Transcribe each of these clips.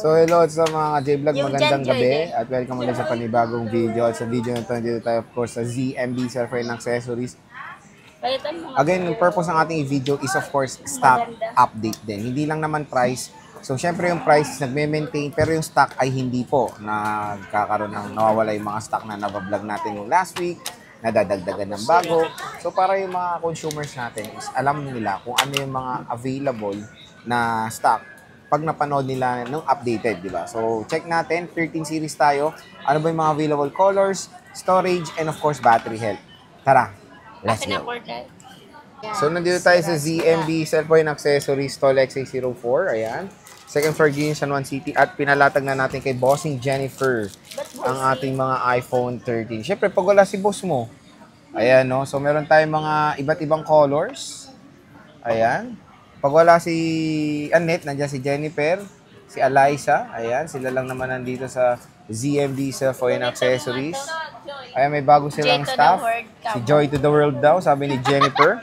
So hello sa mga J-Vlog, Yung magandang Jan Joy gabi din. at welcome ulit sa panibagong video. At sa video na ito, dito tayo of course sa ZMB Cellphone Accessories. Palitan mo nga. Again, yung purpose ng ating video is of course stock update din. Hindi lang naman price. So syempre yung price nagme-maintain pero yung stock ay hindi po. Nagkakaroon ng nawawala yung mga stock na nabablog natin yung last week. Nadadagdagan ng bago. So para yung mga consumers natin is alam nila kung ano yung mga available na stock pag napanood nila ng updated, di ba? So, check natin. 13 series tayo. Ano ba yung mga available colors, storage, and of course, battery health. Tara, let's go. So, nandito tayo sa ZMB Cellphone Accessories, Tall XA04. Ayan. Second floor, Green, San Juan City. At pinalatag na natin kay Bossing Jennifer ang ating mga iPhone 13. Siyempre, pag wala si boss mo. Ayan, no? So, meron tayong mga iba't ibang colors. Ayan. Pag wala si Annette, nandiyan si Jennifer, si Eliza. Ayan, sila lang naman nandito sa ZMB Cellphone Accessories. Ayan, may bago silang staff. Si Joy to the World daw, sabi ni Jennifer.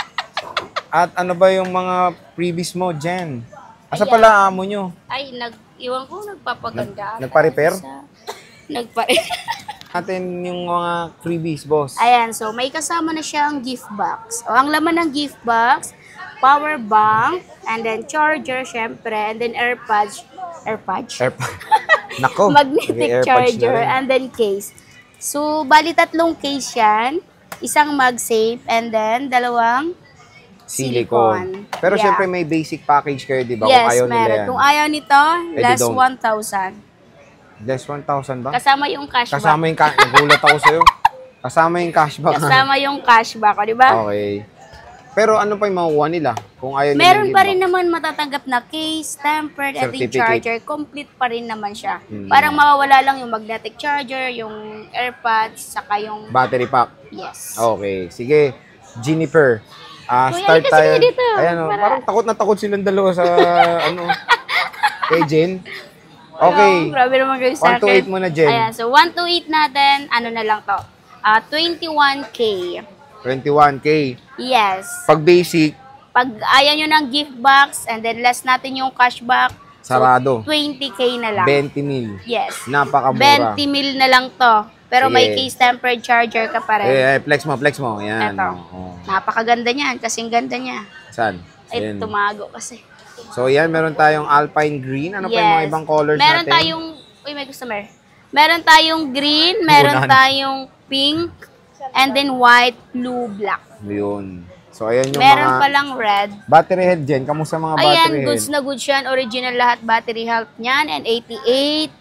At ano ba yung mga previous mo, Jen? Asa pala amo nyo? Ay, iwan ko, nagpapaganda. Nagpa-repair? Nagpa-repair. Natin yung mga freebies, boss. Ayan, so may kasama na siyang gift box. O, ang laman ng gift box, power bank, and then charger, syempre, and then AirPods. Nako. Magnetic charger, and then case. So, bali tatlong case yan. Isang MagSafe, and then dalawang silicone. Pero syempre may basic package kayo, di ba? Yes, kung ayaw nila meron. yan. Kung ayaw nito, less don't. 1,000. Less 1,000 ba? Kasama yung cashback. Kasama yung nagulat ako sa'yo. Kasama yung cashback. Kasama yung cashback, di ba? Okay. Pero ano pa yung makukuha nila? Kung ayaw nila Meron yung pa gift rin box? naman matatanggap na case, tempered, and then Certificate. charger. Complete pa rin naman siya. Parang mawawala lang yung magnetic charger, yung AirPods, saka yung... Battery pack. Yes. Okay. Sige. Jennifer. Kuya, Start halika, tayo. sige dito. Ayan, parang takot na takot silang dalawa sa ano. Kay Jen. Okay. Hello, grabe naman kayo sa 1 to 8 akin. muna, Jen. Ayan, so 1 to 8 natin, ano na lang to? 21K. 21K. Yes. Pag basic, Pag ayaw nyo ng gift box, and then less natin yung cashback, sarado. so 20K na lang. 20 mil. Yes. Napakamura. 20 mil na lang to. Pero Sige. may case tempered charger ka pa rin. Flex mo. Yan. Eto. Oh. Napakaganda niyan, kasing ganda niya. Saan? Ay, Ayan. tumago kasi. So, yan. Meron tayong Alpine Green. Ano pa yung mga ibang colors Meron natin? tayong, uy, may customer. Meron tayong green, meron Unahan. tayong pink, and then white, blue, black. Yun. So, ayan yung Meron mga... palang red. Battery head, Jen. Kamusta mga Ayan, battery goods head? na goods yan. Original lahat battery health niyan. And 88,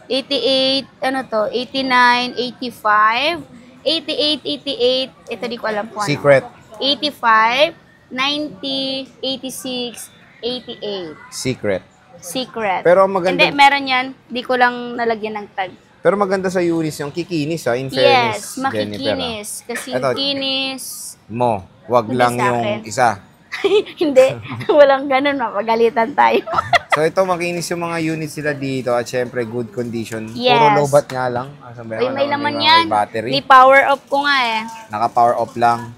88, ano to? 89, 85, 88, 88. Ito di ko alam po ano. Secret. 85, 90, 86, 88. Secret. Secret. Pero ang maganda... Hindi, meron yan. Di ko lang nalagyan ng tag. Pero maganda sa Unis yung kikinis, ha? In fairness, Yes, Jennifer, makikinis. Kasi Ito. kinis. Mo, wag Hindi lang sa yung akin. isa. Hindi, walang ganun. Mapagalitan tayo. So ito, makinis yung mga units sila dito at syempre good condition. Puro Yes. lobat nga lang. Asan ba Uy, may Wala, laman mga yan. battery. Ni-power off ko nga eh. Naka-power off lang.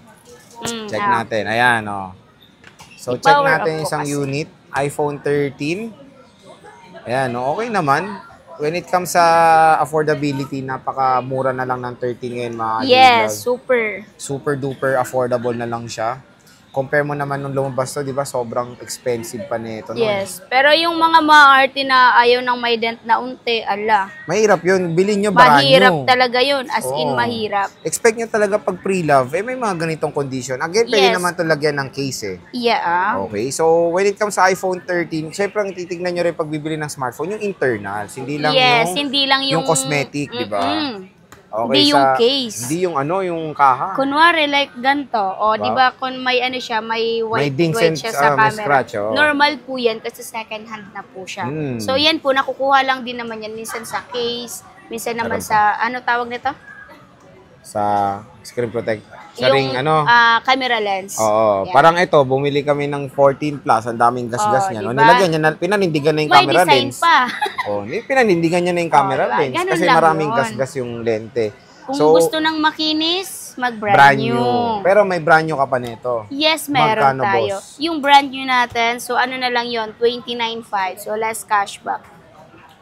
Check Ah. natin. Ayan, oh. So, check I-power natin off ko isang kasi. unit. iPhone 13. Ayan, oh, okay naman. When it comes sa affordability, napakamura na lang ng 13 ngayon, mga Yes, J-Vlog. super. Super duper affordable na lang siya. Compare mo naman nung lumabas to, di ba? Sobrang expensive pa nito. Yes. Pero yung mga maarte na ayaw ng may dent na unti, ala. Mahirap yun. Bilhin nyo, brand Mahirap new. talaga yun. As in, Oo. mahirap. Expect nyo talaga pag pre-love, may mga ganitong condition. Again, pwede Yes. naman ito lagyan ng case Yeah. Okay, so when it comes sa iPhone 13, syempre ang titignan nyo rin pag bibili ng smartphone, yung internals, hindi lang Yes, yung, hindi lang yung... cosmetic, di ba? Okay, Hindi yung case. Hindi yung yung kaha. Kunwari, like ganito. O, Wow. di ba, kung may ano siya, may May white, dings white and, siya sa may camera. scratch, oh. Normal po yan kasi second hand na po siya. So, yan po, nakukuha lang din naman yan. Minsan sa case, minsan naman Meron sa, ano tawag nito? Sa screen protect. Sa ring, Camera lens. Oo, Yan. parang ito, bumili kami ng 14 Plus, ang daming gasgas Oo, niya. diba? No? Nilagyan niya, pinanindigan na yung May camera design lens. pa. Pinanindigan niya na yung camera diba? lens. Ganun Kasi lang maraming yun. gasgas yung lente. Kung So, gusto ng makinis, mag-brand brand new. new. Pero may brand new ka pa nito. Yes, meron Magkano, tayo. boss? Yung brand new natin, so ano na lang yon 29.5. So less cashback.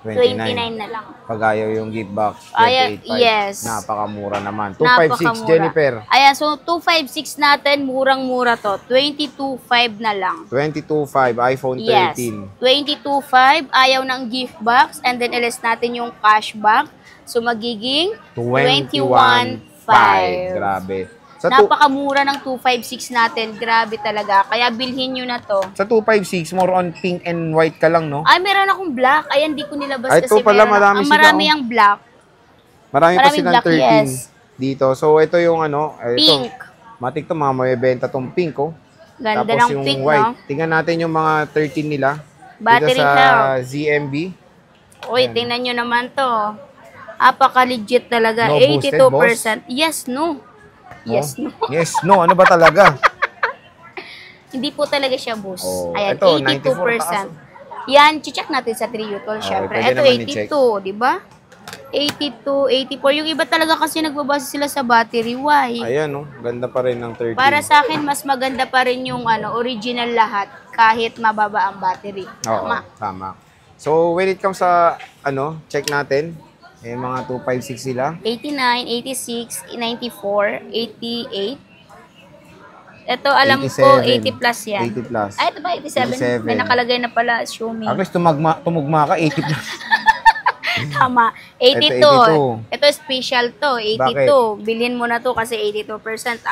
29 na lang. Pag ayaw yung gift box, Ay, 28.5. yes. Napakamura naman. 256, Napakamura. Jennifer. Ayan, so 256 natin, murang-mura to. 22.5 na lang. 22.5, iPhone 13. Yes. 22.5, ayaw ng gift box. And then, ilis natin yung cashback. So, magiging 21.5. Grabe. Sa Napakamura ng 256 natin. Grabe talaga. Kaya bilhin nyo na to. Sa 256, more on pink and white ka lang, no? Ay, meron akong black. Ayan, di ko nilabas Ay, kasi ito pala, meron. marami Marami sila, ang black. Marami pa Maraming silang black, 13 yes. dito. So, ito yung ano. Pink. Matik to, mga may benta tong pink, oh. Ganda Tapos ng yung pink, white. no? Tingnan natin yung mga 13 nila. Battery dito sa health. ZMB. Uy, tingnan nyo naman to. Apaka-legit talaga. No boosted, 82%. Yes, no. Yes, no. Yes, no. Ano ba talaga? Hindi po talaga siya boost. Oh, Ayan, ito, 82%. Yan, check natin sa 3 utol, syempre. pwede Ito, naman i-check. 82, di ba? 82, 84. Yung iba talaga kasi nagbabase sila sa battery. Why? Ayan, oh. Ganda pa rin ng 13. Para sa akin, mas maganda pa rin yung original lahat kahit mababa ang battery. Oo, Tama. tama. So, when it comes sa, check natin. Mga 256 sila. 89, 86, 94, 88. Ito, alam ko, 80 plus yan. 80 plus. Ay, ito ba, 87? 87. May nakalagay na pala, Xiaomi. At least tumugma ka, 80 plus. Tama. 82. Ito, special to. 82. Bakit? Bilhin mo na to kasi 82%.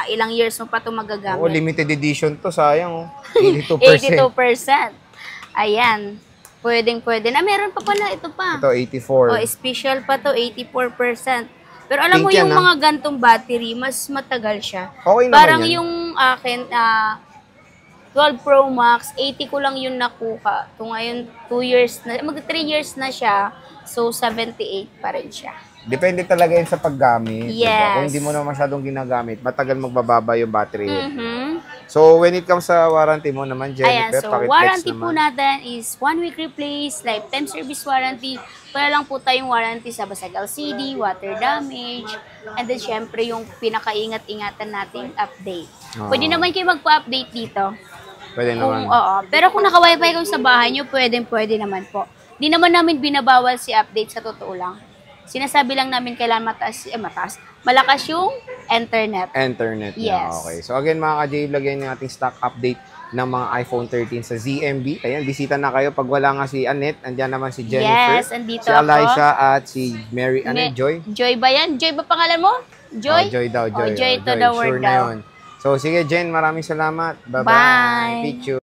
Ilang years mo pa to Oo, magagamit. limited edition to, sayang, oh. 82%. 82%. Ayan. Pwedeng-pwede na. Meron pa pala. Ito pa. Ito, 84. Oh, special pa to. 84%. Pero alam mo Pink yan, yung ah. mga gantong battery, mas matagal siya. Okay naman Parang yan. yung akin, 12 Pro Max, 80 ko lang yung nakuha. Ito ngayon, 2 years na, mag 3 years na siya. So, 78 pa rin siya. Depende talaga yun sa paggamit. Yes. Diba? Kung hindi mo na masyadong ginagamit, matagal magbababa yung battery health. Mhm. So, when it comes sa warranty mo naman, Ayan, Jennifer, so pakiflex warranty po naman. natin is 1 week replace, lifetime service warranty. Wala lang po tayong warranty sa basag LCD, water damage, and then syempre yung pinakaingat-ingatan nating update. Pwede naman kayo magpa-update dito. Pwede naman. Oo. Pero kung naka-wifi kayo sa bahay nyo, pwede naman po. Di naman namin binabawal si update sa totoo lang. Sinasabi lang namin kailangan malakas yung internet. Internet niya. Yes. Okay. So again mga ka-J-Vlog, yan yung ating stock update ng mga iPhone 13 sa ZMB. Ayan, bisita na kayo. Pag wala nga si Annette, andyan naman si Jennifer, Yes, andito si Elisha, ako. at si Mary, Joy? Joy ba yan? Joy ba pangalan mo? Joy? Joy daw, Joy. Oh, Joy to the Sure world na daw. yun. So sige Jen, maraming salamat. Bye-bye. Bye. Picture.